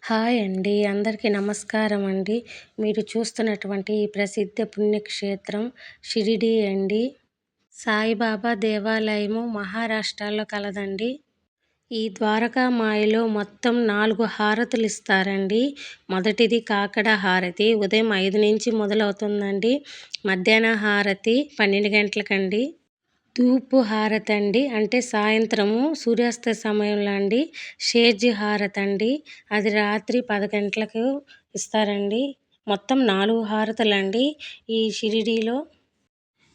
Hi అండి. అందరికీ నమస్కారం అండి. మీరు చూస్తున్నటువంటి ఈ ప్రసిద్ధ పుణ్యక్షేత్రం షిరిడీ అండి. సాయిబాబా దేవాలయము మహారాష్ట్రలో కలదండి. ఈ ద్వారకామాయిలో మొత్తం 4 హారతులిస్తారండి. మొదటిది కాకడ హారతి ఉదయం 5 నుంచి మొదలవుతుందండి. మధ్యాహ్న హారతి 12 గంటలకండి. తూర్పు హారతి అండి, అంటే సాయంత్రము సూర్యాస్త సమయంలో అండి. షేర్జీ హారతి అండి, అది రాత్రి 10 గంటలకు ఇస్తారండి. మొత్తం 4 హారతులండి ఈ షిరిడీలో.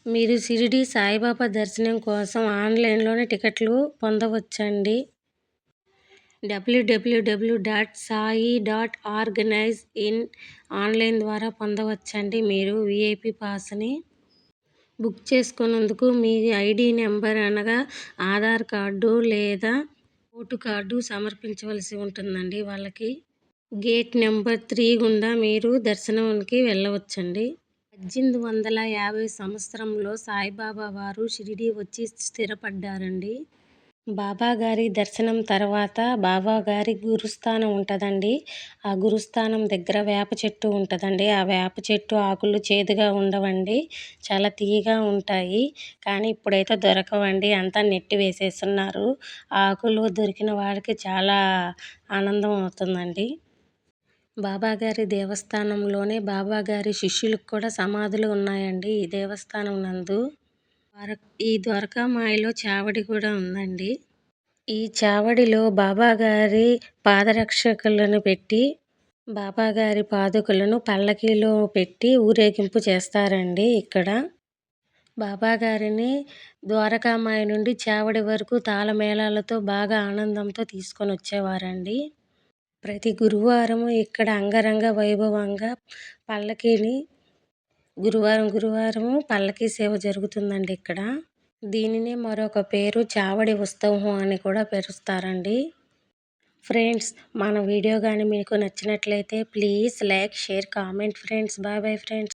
మీరు షిరిడీ సాయిబాబా దర్శనం కోసం ఆన్లైన్లోనే టికెట్లు పొందవచ్చండి. www.sai.organize ఆన్లైన్ ద్వారా పొందవచ్చండి. మీరు విఐపి పాస్ని బుక్ చేసుకున్నందుకు మీ ఐడి నెంబర్ అనగా ఆధార్ కార్డు లేదా ఓటు కార్డు సమర్పించవలసి ఉంటుందండి వాళ్ళకి. గేట్ నెంబర్ 3 గుండా మీరు దర్శనానికి వెళ్ళవచ్చండి. 1850 సంవత్సరంలో సాయిబాబా వారు షిరిడీ వచ్చి స్థిరపడ్డారండి. బాబాగారి దర్శనం తర్వాత బాబాగారి గురుస్థానం ఉంటుందండి. ఆ గురుస్థానం దగ్గర వేప చెట్టు ఉంటుందండి. ఆ వేప చెట్టు ఆకులు చేదుగా ఉండవండి, చాలా తీయగా ఉంటాయి. కానీ ఇప్పుడైతే దొరకవండి, అంతా నెట్టి వేసేస్తున్నారు. ఆకులు దొరికిన వాడికి చాలా ఆనందం అవుతుందండి. బాబాగారి దేవస్థానంలోనే బాబాగారి శిష్యులకు కూడా సమాధులు ఉన్నాయండి ఈ దేవస్థానం నందు. ఈ ద్వారకామాయిలో చావడి కూడా ఉందండి. ఈ చావడిలో బాబాగారి పాదరక్షకులను పెట్టి బాబాగారి పాదుకలను పల్లకీలో పెట్టి ఊరేగింపు చేస్తారండి. ఇక్కడ బాబాగారిని ద్వారకామాయి నుండి చావడి వరకు తాళమేళాలతో బాగా ఆనందంతో తీసుకొని వచ్చేవారండి. ప్రతి గురువారం ఇక్కడ అంగరంగ వైభవంగా పల్లకీని గురువారం పల్లకీ సేవ జరుగుతుందండి ఇక్కడ. దీనినే మరొక పేరు చావడి ఉత్సవం అని కూడా పిలుస్తారండి. ఫ్రెండ్స్, మన వీడియో కానీ మీకు నచ్చినట్లయితే please like, share, comment friends. Bye bye friends.